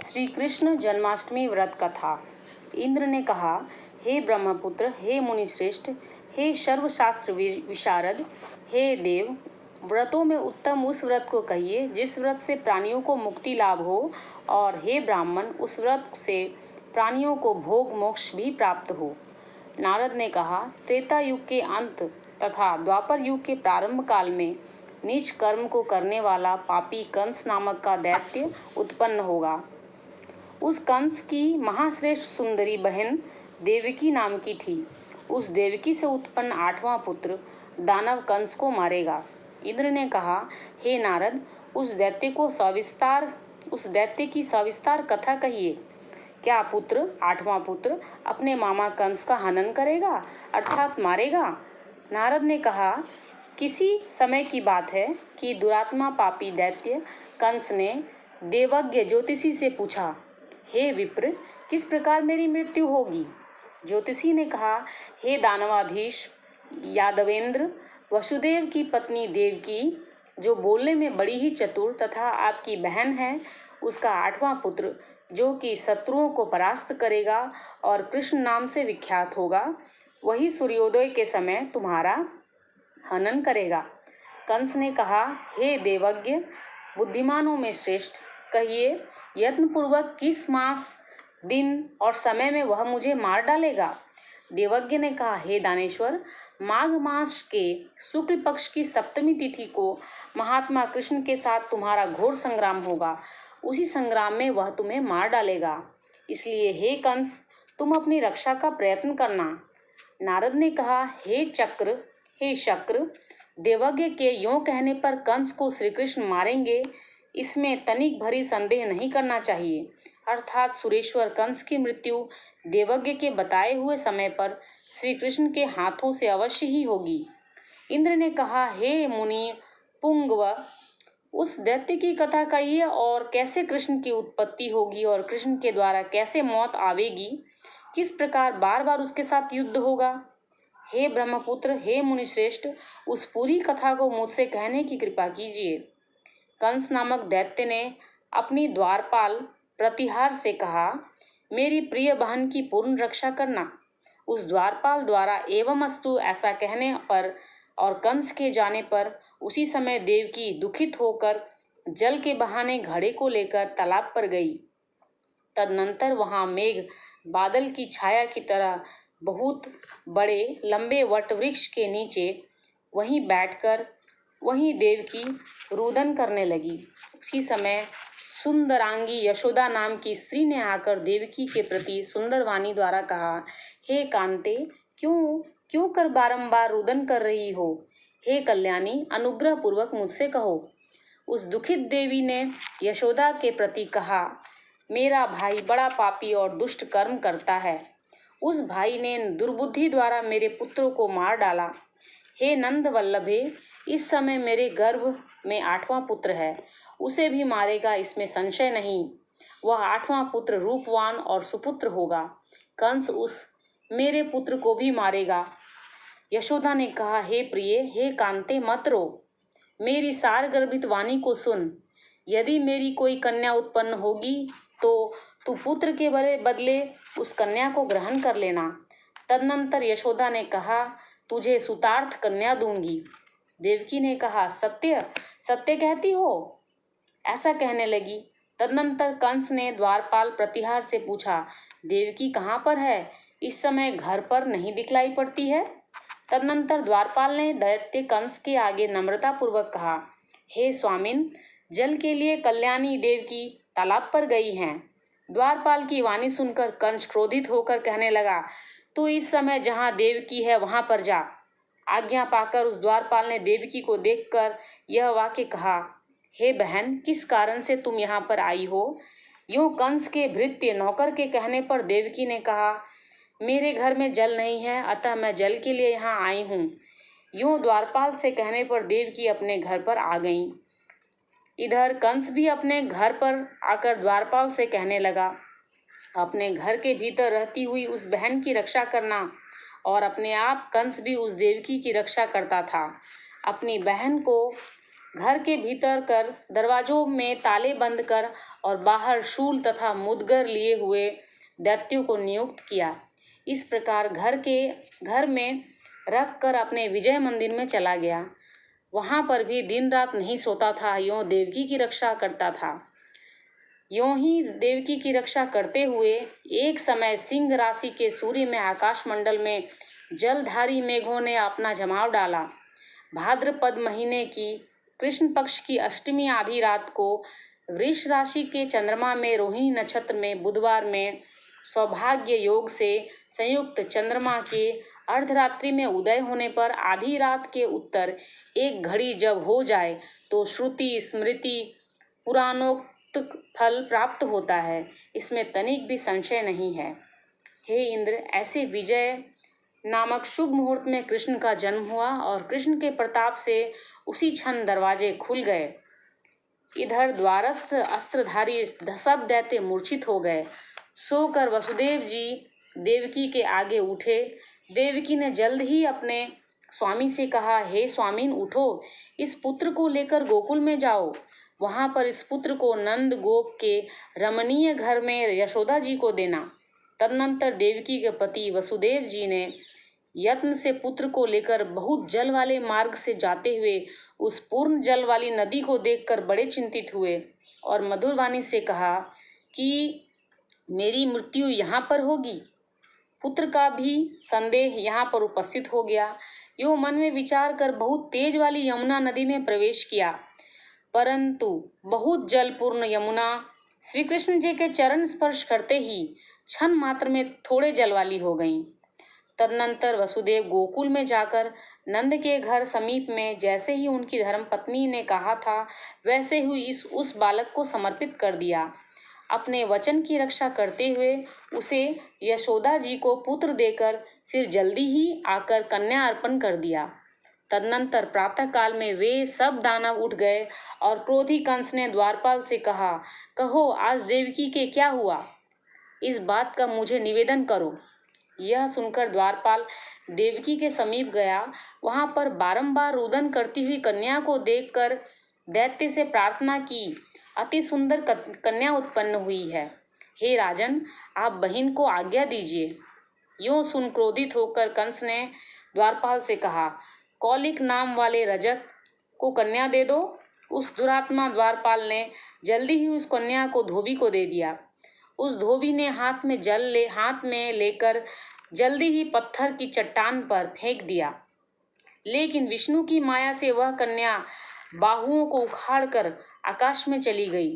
श्री कृष्ण जन्माष्टमी व्रत कथा। इंद्र ने कहा, हे ब्रह्मपुत्र, हे मुनिश्रेष्ठ, हे सर्वशास्त्र विशारद, हे देव, व्रतों में उत्तम उस व्रत को कहिए जिस व्रत से प्राणियों को मुक्ति लाभ हो, और हे ब्राह्मण, उस व्रत से प्राणियों को भोग मोक्ष भी प्राप्त हो। नारद ने कहा, त्रेता युग के अंत तथा द्वापर युग के प्रारंभ काल में नीच कर्म को करने वाला पापी कंस नामक का दैत्य उत्पन्न होगा। उस कंस की महाश्रेष्ठ सुंदरी बहन देवकी नाम की थी। उस देवकी से उत्पन्न 8वां पुत्र दानव कंस को मारेगा। इंद्र ने कहा, हे नारद, उस दैत्य की सविस्तार कथा कहिए। क्या पुत्र 8वां पुत्र अपने मामा कंस का हनन करेगा, अर्थात मारेगा? नारद ने कहा, किसी समय की बात है कि दुरात्मा पापी दैत्य कंस ने देवज्ञ ज्योतिषी से पूछा, हे विप्र, किस प्रकार मेरी मृत्यु होगी? ज्योतिषी ने कहा, हे दानवाधीश यादवेंद्र, वसुदेव की पत्नी देवकी, जो बोलने में बड़ी ही चतुर तथा आपकी बहन है, उसका 8वां पुत्र, जो कि शत्रुओं को परास्त करेगा और कृष्ण नाम से विख्यात होगा, वही सूर्योदय के समय तुम्हारा हनन करेगा। कंस ने कहा, हे देवज्ञ, बुद्धिमानों में श्रेष्ठ, कहिए यत्नपूर्वक किस मास, दिन और समय में वह मुझे मार डालेगा? देवज्ञ ने कहा, हे दानेश्वर, माघ मास के शुक्ल पक्ष की सप्तमी तिथि को महात्मा कृष्ण के साथ तुम्हारा घोर संग्राम होगा। उसी संग्राम में वह तुम्हें मार डालेगा। इसलिए हे कंस, तुम अपनी रक्षा का प्रयत्न करना। नारद ने कहा, हे शक्र, देवज्ञ के यों कहने पर कंस को श्री कृष्ण मारेंगे, इसमें तनिक भरी संदेह नहीं करना चाहिए। अर्थात सुरेश्वर कंस की मृत्यु देवज्ञ के बताए हुए समय पर श्री कृष्ण के हाथों से अवश्य ही होगी। इंद्र ने कहा, हे मुनि पुंगव, उस दैत्य की कथा कहिए और कैसे कृष्ण की उत्पत्ति होगी और कृष्ण के द्वारा कैसे मौत आवेगी, किस प्रकार बार बार उसके साथ युद्ध होगा। हे ब्रह्मपुत्र, हे मुनिश्रेष्ठ, उस पूरी कथा को मुझसे कहने की कृपा कीजिए। कंस नामक दैत्य ने अपनी द्वारपाल प्रतिहार से कहा, मेरी प्रिय बहन की पूर्ण रक्षा करना। उस द्वारपाल द्वारा एवं अस्तु ऐसा कहने पर और कंस के जाने पर उसी समय देवकी दुखित होकर जल के बहाने घड़े को लेकर तालाब पर गई। तदनंतर वहां मेघ बादल की छाया की तरह बहुत बड़े लंबे वट वृक्ष के नीचे वहीं बैठकर वहीं देवकी रुदन करने लगी। उसी समय सुंदरांगी यशोदा नाम की स्त्री ने आकर देवकी के प्रति सुंदर वाणी द्वारा कहा, हे कांते, क्यों कर बारंबार रुदन कर रही हो? हे कल्याणी, अनुग्रह पूर्वक मुझसे कहो। उस दुखित देवी ने यशोदा के प्रति कहा, मेरा भाई बड़ा पापी और दुष्ट कर्म करता है। उस भाई ने दुर्बुद्धि द्वारा मेरे पुत्रों को मार डाला। हे नंद वल्लभे, इस समय मेरे गर्भ में 8वां पुत्र है, उसे भी मारेगा, इसमें संशय नहीं। वह 8वां पुत्र रूपवान और सुपुत्र होगा। कंस उस मेरे पुत्र को भी मारेगा। यशोदा ने कहा, हे प्रिय, हे कांते, मत रो, मेरी सार गर्भित वाणी को सुन। यदि मेरी कोई कन्या उत्पन्न होगी तो तू पुत्र के बदले उस कन्या को ग्रहण कर लेना। तदनंतर यशोदा ने कहा, तुझे सुतार्थ कन्या दूंगी। देवकी ने कहा, सत्य सत्य कहती हो? ऐसा कहने लगी। तदनंतर कंस ने द्वारपाल प्रतिहार से पूछा, देवकी कहाँ पर है? इस समय घर पर नहीं दिखलाई पड़ती है। तदनंतर द्वारपाल ने दैत्य कंस के आगे नम्रता पूर्वक कहा, हे स्वामिन, जल के लिए कल्याणी देवकी तालाब पर गई हैं। द्वारपाल की वाणी सुनकर कंस क्रोधित होकर कहने लगा, तू इस समय जहाँ देवकी है वहां पर जा। आज्ञा पाकर उस द्वारपाल ने देवकी को देखकर यह वाक्य कहा, हे बहन, किस कारण से तुम यहाँ पर आई हो? यूं कंस के भृत्य नौकर के कहने पर देवकी ने कहा, मेरे घर में जल नहीं है, अतः मैं जल के लिए यहाँ आई हूँ। यूं द्वारपाल से कहने पर देवकी अपने घर पर आ गई। इधर कंस भी अपने घर पर आकर द्वारपाल से कहने लगा, अपने घर के भीतर रहती हुई उस बहन की रक्षा करना। और अपने आप कंस भी उस देवकी की रक्षा करता था। अपनी बहन को घर के भीतर कर दरवाजों में ताले बंद कर और बाहर शूल तथा मुदगर लिए हुए दैत्यों को नियुक्त किया। इस प्रकार घर में रख कर अपने विजय मंदिर में चला गया। वहां पर भी दिन रात नहीं सोता था, यों देवकी की रक्षा करता था। यों ही देवकी की रक्षा करते हुए एक समय सिंह राशि के सूर्य में आकाश मंडल में जलधारी मेघों ने अपना जमाव डाला। भाद्रपद महीने की कृष्ण पक्ष की अष्टमी आधी रात को वृष राशि के चंद्रमा में रोहिणी नक्षत्र में बुधवार में सौभाग्य योग से संयुक्त चंद्रमा के अर्धरात्रि में उदय होने पर आधी रात के उत्तर एक घड़ी जब हो जाए तो श्रुति स्मृति पुराणोक्त फल प्राप्त होता है, इसमें तनिक भी संशय नहीं है। हे इंद्र, ऐसे विजय नामक शुभ मुहूर्त में कृष्ण का जन्म हुआ और कृष्ण के प्रताप से उसी क्षण दरवाजे खुल गए। इधर द्वारस्थ अस्त्रधारी सब दैत्य मूर्छित हो गए। सोकर वसुदेव जी देवकी के आगे उठे। देवकी ने जल्द ही अपने स्वामी से कहा, हे स्वामीन उठो, इस पुत्र को लेकर गोकुल में जाओ। वहां पर इस पुत्र को नंद गोप के रमणीय घर में यशोदा जी को देना। तदनंतर देवकी के पति वसुदेव जी ने यत्न से पुत्र को लेकर बहुत जल वाले मार्ग से जाते हुए उस पूर्ण जल वाली नदी को देखकर बड़े चिंतित हुए और मधुर वाणी से कहा कि मेरी मृत्यु यहाँ पर होगी। पुत्र का भी संदेह यहाँ पर उपस्थित हो गया। यो मन में विचार कर बहुत तेज वाली यमुना नदी में प्रवेश किया, परंतु बहुत जलपूर्ण यमुना श्री कृष्ण जी के चरण स्पर्श करते ही क्षण मात्र में थोड़े जल वाली हो गईं। तदनंतर वसुदेव गोकुल में जाकर नंद के घर समीप में जैसे ही उनकी धर्मपत्नी ने कहा था वैसे ही उस बालक को समर्पित कर दिया। अपने वचन की रक्षा करते हुए उसे यशोदा जी को पुत्र देकर फिर जल्दी ही आकर कन्या अर्पण कर दिया। तदनंतर प्रातः काल में वे सब दानव उठ गए और क्रोधी कंस ने द्वारपाल से कहा, कहो आज देवकी के क्या हुआ, इस बात का मुझे निवेदन करो। यह सुनकर द्वारपाल देवकी के समीप गया। वहां पर बारंबार रुदन करती हुई कन्या को देखकर दैत्य से प्रार्थना की, अति सुंदर कन्या उत्पन्न हुई है। हे राजन, आप बहन को आज्ञा दीजिए। यूं सुन क्रोधित होकर कंस ने द्वारपाल से कहा, कौलिक नाम वाले रजक को कन्या दे दो। उस दुरात्मा द्वारपाल ने जल्दी ही उस कन्या को धोबी को दे दिया। उस धोबी ने हाथ में लेकर जल्दी ही पत्थर की चट्टान पर फेंक दिया, लेकिन विष्णु की माया से वह कन्या बाहुओं को उखाड़कर आकाश में चली गई।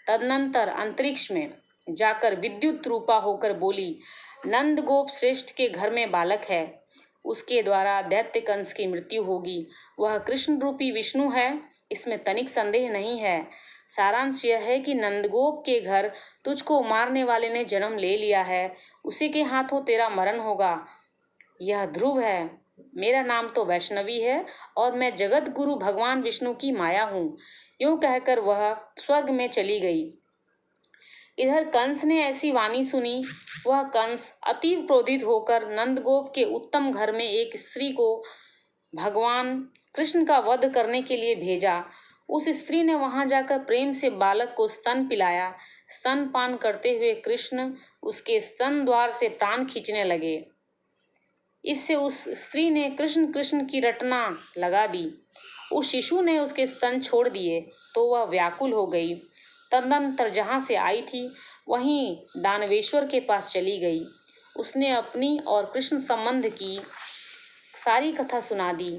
तदनंतर अंतरिक्ष में जाकर विद्युत रूपा होकर बोली, नंद गोप श्रेष्ठ के घर में बालक है, उसके द्वारा दैत्य कंस की मृत्यु होगी। वह कृष्ण रूपी विष्णु है, इसमें तनिक संदेह नहीं है। सारांश यह है कि नंदगोप के घर तुझको मारने वाले ने जन्म ले लिया है, उसी के हाथों तेरा मरण होगा। यह ध्रुव है, मेरा नाम तो वैष्णवी है और मैं जगत गुरु भगवान विष्णु की माया हूँ। यूं कहकर वह स्वर्ग में चली गई। इधर कंस ने ऐसी वाणी सुनी। वह कंस अति क्रोधित होकर नंदगोप के उत्तम घर में एक स्त्री को भगवान कृष्ण का वध करने के लिए भेजा। उस स्त्री ने वहां जाकर प्रेम से बालक को स्तन पिलाया। स्तनपान करते हुए कृष्ण उसके स्तन द्वार से प्राण खींचने लगे। इससे उस स्त्री ने कृष्ण कृष्ण की रटना लगा दी। उस शिशु ने उसके स्तन छोड़ दिए तो वह व्याकुल हो गई। तदनंतर जहाँ से आई थी वहीं दानवेश्वर के पास चली गई। उसने अपनी और कृष्ण संबंध की सारी कथा सुना दी।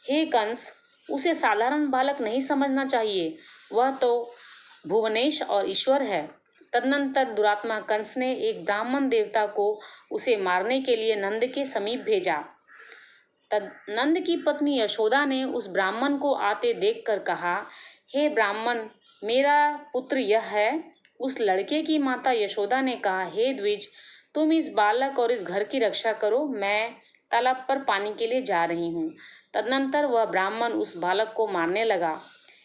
हे कंस, उसे साधारण बालक नहीं समझना चाहिए, वह तो भुवनेश और ईश्वर है। तदनंतर दुरात्मा कंस ने एक ब्राह्मण देवता को उसे मारने के लिए नंद के समीप भेजा। तद नंद की पत्नी यशोदा ने उस ब्राह्मण को आते देखकर कहा, हे ब्राह्मण, मेरा पुत्र यह है। उस लड़के की माता यशोदा ने कहा, हे द्विज, तुम इस बालक और इस घर की रक्षा करो, मैं तालाब पर पानी के लिए जा रही हूँ। तदनंतर वह ब्राह्मण उस बालक को मारने लगा।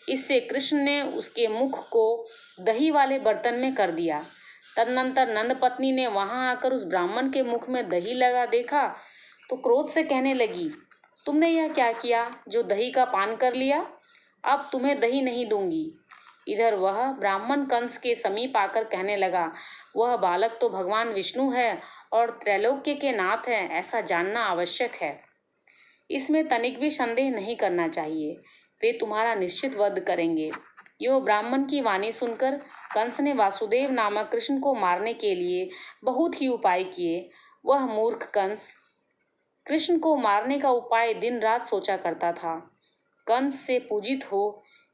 इससे कृष्ण ने उसके मुख को दही वाले बर्तन में कर दिया। तदनंतर नंद पत्नी ने वहां आकर उस ब्राह्मण के मुख में दही लगा देखा तो क्रोध से कहने लगी, तुमने यह क्या किया जो दही का पान कर लिया? अब तुम्हें दही नहीं दूंगी। इधर वह ब्राह्मण कंस के समीप आकर कहने लगा, वह बालक तो भगवान विष्णु है और त्रैलोक्य के नाथ हैं, ऐसा जानना आवश्यक है। इसमें तनिक भी संदेह नहीं करना चाहिए, वे तुम्हारा निश्चित वध करेंगे। यो ब्राह्मण की वाणी सुनकर कंस ने वासुदेव नामक कृष्ण को मारने के लिए बहुत ही उपाय किए। वह मूर्ख कंस कृष्ण को मारने का उपाय दिन रात सोचा करता था। कंस से पूजित हो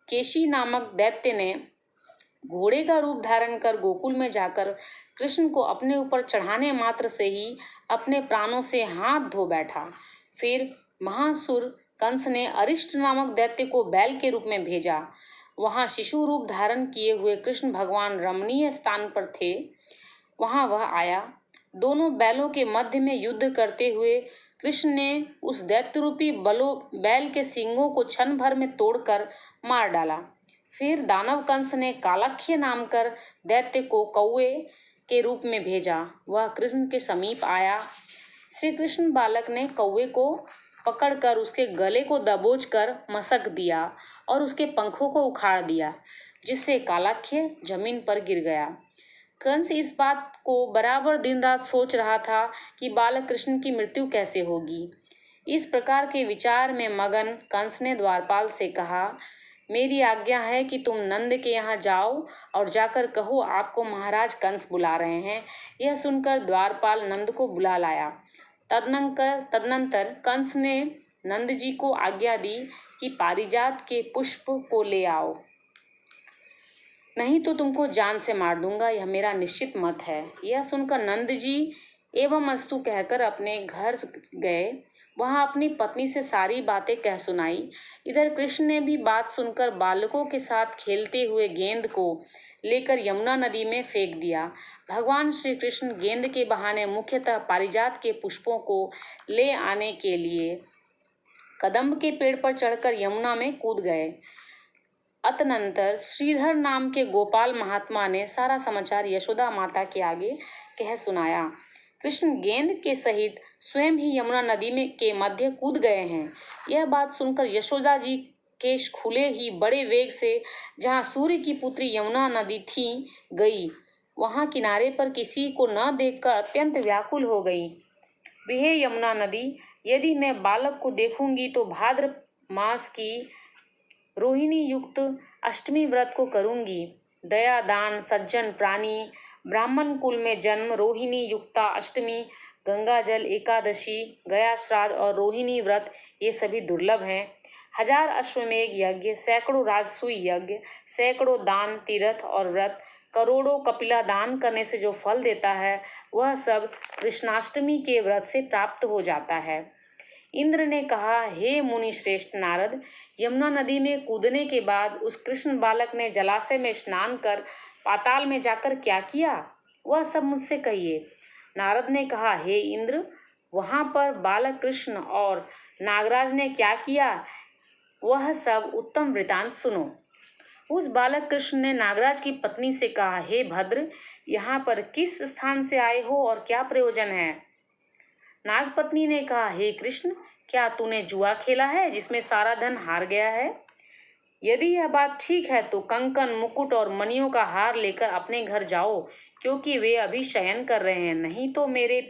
केशी नामक दैत्य ने घोड़े का रूप धारण कर गोकुल में जाकर कृष्ण को अपने ऊपर चढ़ाने मात्र से ही अपने प्राणों से हाथ धो बैठा। फिर महासुर कंस ने अरिष्ट नामक दैत्य को बैल के रूप में भेजा। वहां शिशु रूप धारण किए हुए कृष्ण भगवान रमणीय स्थान पर थे। वहां वह आया। दोनों बैलों के मध्य में युद्ध करते हुए कृष्ण ने उस दैत्य रूपी बैल के सींगों को क्षण भर में तोड़कर मार डाला। फिर दानव कंस ने कालाख्य नाम कर दैत्य को कौवे के रूप में भेजा। वह कृष्ण के समीप आया। श्री कृष्ण बालक ने कौवे को पकड़कर उसके गले को दबोच कर मसक दिया और उसके पंखों को उखाड़ दिया, जिससे कालाख्य जमीन पर गिर गया। कंस इस बात को बराबर दिन रात सोच रहा था कि बालक कृष्ण की मृत्यु कैसे होगी। इस प्रकार के विचार में मगन कंस ने द्वारपाल से कहा, मेरी आज्ञा है कि तुम नंद के यहाँ जाओ और जाकर कहो आपको महाराज कंस बुला रहे हैं। यह सुनकर द्वारपाल नंद को बुला लाया। तदनंतर कंस ने नंद जी को आज्ञा दी कि पारिजात के पुष्प को ले आओ, नहीं तो तुमको जान से मार दूंगा, यह मेरा निश्चित मत है। यह सुनकर नंद जी एवं अस्तु कहकर अपने घर गए। वहां अपनी पत्नी से सारी बातें कह सुनाई। इधर कृष्ण ने भी बात सुनकर बालकों के साथ खेलते हुए गेंद को लेकर यमुना नदी में फेंक दिया। भगवान श्री कृष्ण गेंद के बहाने मुख्यतः पारिजात के पुष्पों को ले आने के लिए कदम्ब के पेड़ पर चढ़कर यमुना में कूद गए। अतनंतर श्रीधर नाम के गोपाल महात्मा ने सारा समाचार यशोदा माता के आगे कह सुनाया। कृष्ण गेंद के सहित स्वयं ही यमुना नदी में के मध्य कूद गए हैं। यह बात सुनकर यशोदा जी केश खुले ही बड़े वेग से जहाँ सूर्य की पुत्री यमुना नदी थी गई। वहां किनारे पर किसी को न देखकर अत्यंत व्याकुल हो गई। हे यमुना नदी, यदि मैं बालक को देखूंगी तो भाद्र मास की रोहिणी युक्त अष्टमी व्रत को करूंगी। दया दान सज्जन प्राणी ब्राह्मण कुल में जन्म, रोहिणी युक्ता अष्टमी, गंगा जल एकादशी, गया श्राद्ध और रोहिणी व्रत ये सभी दुर्लभ हैं। 1000 अश्वमेघ यज्ञ, सैकड़ों राजसूय यज्ञ, सैकड़ों दान तीर्थ और व्रत, करोड़ों कपिला दान करने से जो फल देता है वह सब कृष्णाष्टमी के व्रत से प्राप्त हो जाता है। इंद्र ने कहा, हे मुनि श्रेष्ठ नारद, यमुना नदी में कूदने के बाद उस कृष्ण बालक ने जलाशय में स्नान कर पाताल में जाकर क्या किया, वह सब मुझसे कहिए। नारद ने कहा, हे इंद्र, वहां पर बालक कृष्ण और नागराज ने क्या किया, वह सब उत्तम वृतांत सुनो। उस बालक कृष्ण ने नागराज की पत्नी से कहा, हे भद्र, यहाँ पर किस स्थान से आए हो और क्या प्रयोजन है। नागपत्नी ने कहा, हे कृष्ण, क्या तूने जुआ खेला है जिसमें सारा धन हार गया है? यदि यह बात ठीक है तो कंकन मुकुट और मणियों का हार लेकर अपने घर जाओ, क्योंकि वे अभी शयन कर रहे हैं, नहीं तो मेरे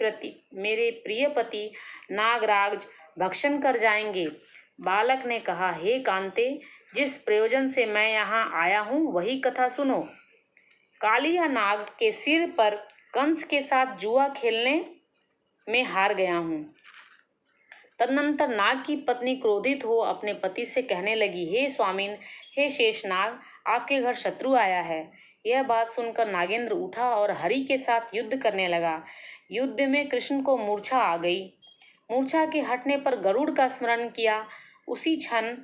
प्रिय पति नागराज भक्षण कर जाएंगे। बालक ने कहा, हे कांते, जिस प्रयोजन से मैं यहाँ आया हूँ वही कथा सुनो। कालिया नाग के सिर पर कंस के साथ जुआ खेलने में हार गया हूँ। तदनंतर नाग की पत्नी क्रोधित हो अपने पति से कहने लगी, हे स्वामिन, हे शेषनाग, आपके घर शत्रु आया है। यह बात सुनकर नागेंद्र उठा और हरि के साथ युद्ध करने लगा। युद्ध में कृष्ण को मूर्छा आ गई। मूर्छा के हटने पर गरुड़ का स्मरण किया। उसी क्षण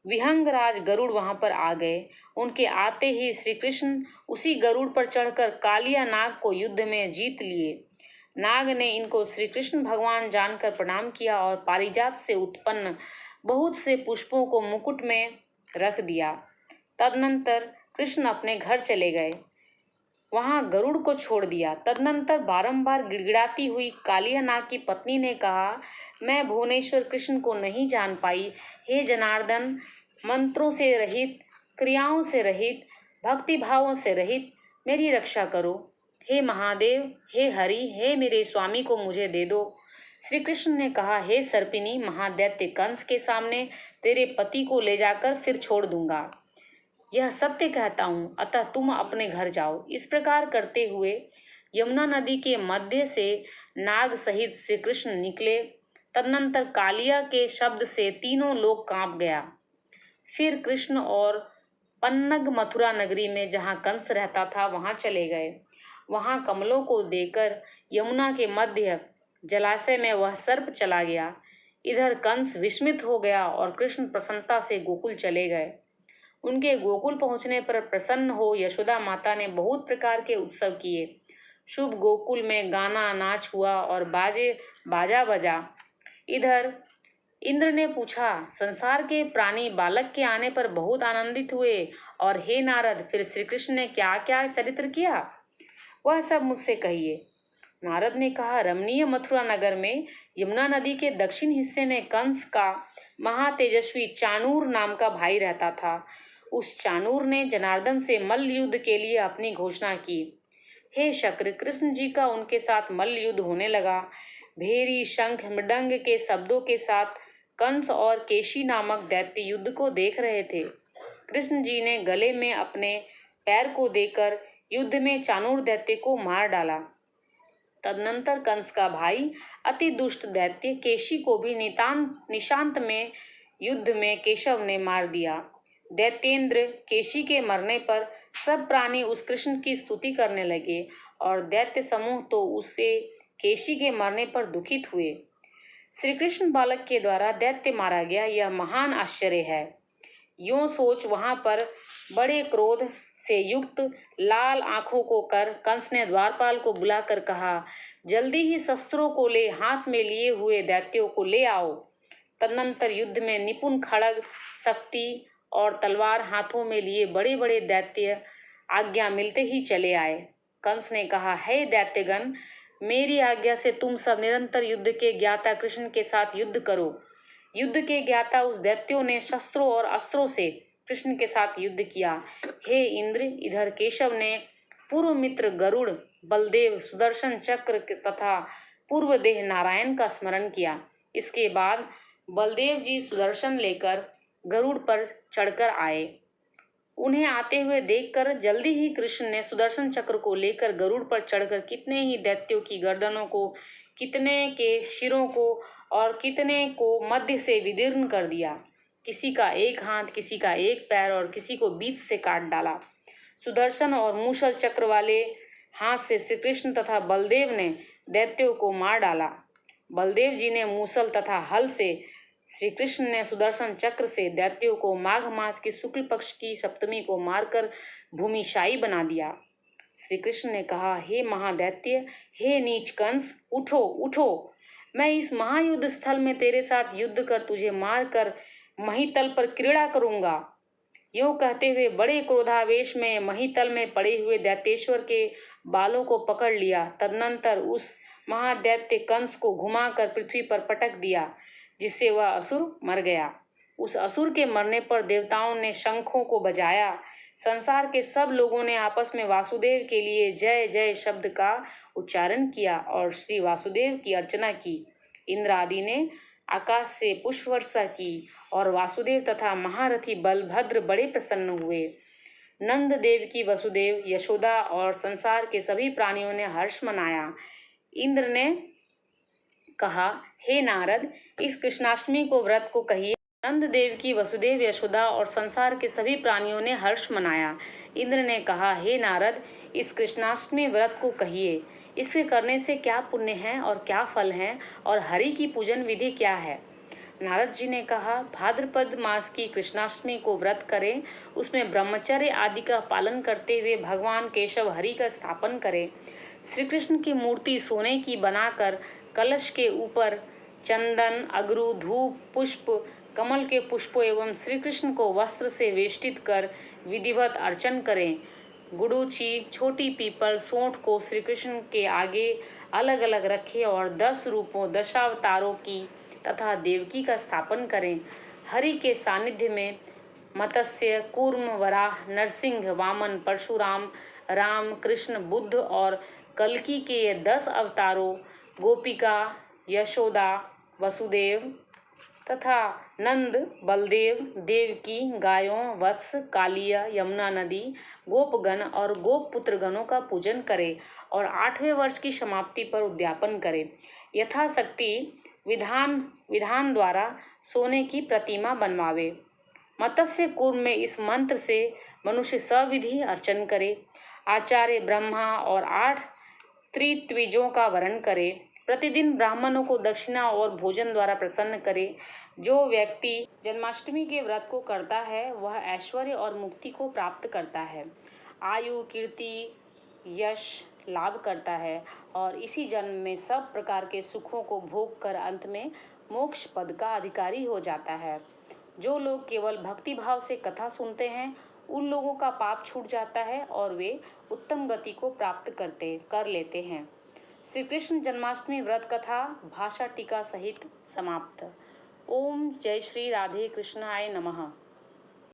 विहंगराज गरुड़ वहां पर आ गए। उनके आते ही श्री कृष्ण उसी गरुड़ पर चढ़कर कालिया नाग को युद्ध में जीत लिए। नाग ने इनको श्री कृष्ण भगवान जानकर प्रणाम किया और पारिजात से उत्पन्न बहुत से पुष्पों को मुकुट में रख दिया। तदनंतर कृष्ण अपने घर चले गए, वहां गरुड़ को छोड़ दिया। तदनंतर बारंबार गिड़गिड़ाती हुई कालिया नाग की पत्नी ने कहा, मैं भुवनेश्वर कृष्ण को नहीं जान पाई। हे जनार्दन, मंत्रों से रहित, क्रियाओं से रहित, भक्ति भावों से रहित मेरी रक्षा करो। हे महादेव, हे हरि, हे मेरे स्वामी को मुझे दे दो। श्री कृष्ण ने कहा, हे सर्पिनी, महादैत्य कंस के सामने तेरे पति को ले जाकर फिर छोड़ दूंगा। यह सत्य कहता हूँ, अतः तुम अपने घर जाओ। इस प्रकार करते हुए यमुना नदी के मध्य से नाग सहित श्री कृष्ण निकले। तदनंतर कालिया के शब्द से तीनों लोग कांप गया। फिर कृष्ण और पन्नग मथुरा नगरी में जहाँ कंस रहता था वहां चले गए। वहां कमलों को देकर यमुना के मध्य जलाशय में वह सर्प चला गया। इधर कंस विस्मित हो गया और कृष्ण प्रसन्नता से गोकुल चले गए। उनके गोकुल पहुंचने पर प्रसन्न हो यशोदा माता ने बहुत प्रकार के उत्सव किए। शुभ गोकुल में गाना नाच हुआ और बाजा बजा। इधर इंद्र ने पूछा, संसार के प्राणी बालक के आने पर बहुत आनंदित हुए, और हे नारद, फिर श्री कृष्ण ने क्या क्या चरित्र किया वह सब मुझसे कहिए। नारद ने कहा, रमणीय मथुरा नगर में यमुना नदी के दक्षिण हिस्से में कंस का महातेजस्वी चाणूर नाम का भाई रहता था। उस चाणूर ने जनार्दन से मल्ल युद्ध के लिए अपनी घोषणा की। हे शक्र, कृष्ण जी का उनके साथ मल्ल युद्ध होने लगा। भेरी, शंख, मृदंग के शब्दों के साथ कंस और केशी नामक दैत्य युद्ध को देख रहे थे। कृष्ण जी ने गले में अपने पैर को देकर युद्ध में चाणूर दैत्य को मार डाला। तदनंतर कंस का भाई अति दुष्ट दैत्य केशी को भी निशांत में युद्ध में केशव ने मार दिया। दैत्येंद्र केशी के मरने पर सब प्राणी उस कृष्ण की स्तुति करने लगे और दैत्य समूह तो उससे केशी के मरने पर दुखित हुए। श्री कृष्ण बालक के द्वारा दैत्य मारा गया, यह महान आश्चर्य है। यूं सोच वहां पर बड़े क्रोध से युक्त लाल आंखों को कर कंस ने द्वारपाल को बुलाकर कहा, जल्दी ही शस्त्रों को ले हाथ में लिए हुए दैत्यों को ले आओ। तदनंतर युद्ध में निपुण खड़ग, शक्ति और तलवार हाथों में लिए बड़े बड़े दैत्य आज्ञा मिलते ही चले आए। कंस ने कहा, हे दैत्यगण, मेरी आज्ञा से तुम सब निरंतर युद्ध के ज्ञाता कृष्ण के साथ युद्ध करो। युद्ध के ज्ञाता उस दैत्यों ने शस्त्रों और अस्त्रों से कृष्ण के साथ युद्ध किया। हे इंद्र, इधर केशव ने पूर्व मित्र गरुड़, बलदेव, सुदर्शन चक्र तथा पूर्व देह नारायण का स्मरण किया। इसके बाद बलदेव जी सुदर्शन लेकर गरुड़ पर चढ़कर आए। उन्हें आते हुए देखकर जल्दी ही कृष्ण ने सुदर्शन चक्र को लेकर गरुड़ पर चढ़कर कितने ही दैत्यों की गर्दनों को, कितने के शिरों को और कितने को मध्य से विदीर्ण कर दिया। किसी का एक हाथ, किसी का एक पैर और किसी को बीच से काट डाला। सुदर्शन और मूषल चक्र वाले हाथ से श्री कृष्ण तथा बलदेव ने दैत्यों को मार डाला। बलदेव जी ने मूसल तथा हल से, श्री कृष्ण ने सुदर्शन चक्र से दैत्यों को माघ मास की शुक्ल पक्ष की सप्तमी को मारकर भूमिशाई बना दिया। श्री कृष्ण ने कहा, हे महादैत्य, हे नीच कंस, उठो उठो, मैं इस महायुद्ध स्थल में तेरे साथ युद्ध कर तुझे मार कर महीतल पर क्रीड़ा करूंगा। यूं कहते हुए बड़े क्रोधावेश में महीतल में पड़े हुए दैत्येश्वर के बालों को पकड़ लिया। तदनंतर उस महादैत्य कंस को घुमाकर पृथ्वी पर पटक दिया, जिससे वह असुर मर गया। उस असुर के मरने पर देवताओं ने शंखों को बजाया। संसार के सब लोगों ने आपस में वासुदेव के लिए जय जय शब्द का उच्चारण किया और श्री वासुदेव की अर्चना की। इंद्र आदि ने आकाश से पुष्प वर्षा की और वासुदेव तथा महारथी बलभद्र बड़े प्रसन्न हुए। नंद देव की वसुदेव, यशोदा और संसार के सभी प्राणियों ने हर्ष मनाया। इंद्र ने कहा, हे नारद, इस कृष्णाष्टमी को व्रत को कहिए। नंद देव की वसुदेव, यशोदा और संसार के सभी प्राणियों ने हर्ष मनाया। इंद्र ने कहा, हे नारद, इस कृष्णाष्टमी व्रत को कहिए। इसके करने से क्या पुण्य है और क्या फल है, और हरि की पूजन विधि क्या है। नारद जी ने कहा, भाद्रपद मास की कृष्णाष्टमी को व्रत करें। उसमें ब्रह्मचर्य आदि का पालन करते हुए भगवान केशव हरि का स्थापन करें। श्री कृष्ण की मूर्ति सोने की बनाकर कलश के ऊपर चंदन, अगरू, धूप, पुष्प, कमल के पुष्पों एवं श्री कृष्ण को वस्त्र से वेष्टित कर विधिवत अर्चन करें। गुड़ूची, छोटी पीपल, सोंठ को श्री कृष्ण के आगे अलग अलग रखें और 10 रूपों, दशावतारों की तथा देवकी का स्थापन करें। हरि के सानिध्य में मत्स्य, कूर्म, वराह, नरसिंह, वामन, परशुराम, राम, कृष्ण, बुद्ध और कल्कि के ये 10 अवतारों गोपिका, यशोदा, वसुदेव तथा नंद, बलदेव, देवकी, गायों, वत्स, कालिया, यमुना नदी, गोपगण और गोपपुत्र गणों का पूजन करे और 8वें वर्ष की समाप्ति पर उद्यापन करे। यथाशक्ति विधान द्वारा सोने की प्रतिमा बनवावे। मत्स्य कूर्म में इस मंत्र से मनुष्य सविधि अर्चन करे। आचार्य ब्रह्मा और 8 त्रित्विजों का वर्ण करे। प्रतिदिन ब्राह्मणों को दक्षिणा और भोजन द्वारा प्रसन्न करे। जो व्यक्ति जन्माष्टमी के व्रत को करता है वह ऐश्वर्य और मुक्ति को प्राप्त करता है, आयु, कीर्ति, यश लाभ करता है और इसी जन्म में सब प्रकार के सुखों को भोग कर अंत में मोक्ष पद का अधिकारी हो जाता है। जो लोग केवल भक्ति भाव से कथा सुनते हैं उन लोगों का पाप छूट जाता है और वे उत्तम गति को प्राप्त कर लेते हैं। श्री कृष्ण जन्माष्टमी व्रत कथा भाषा टीका सहित समाप्त। ओम जय श्री राधे कृष्णाय नमः।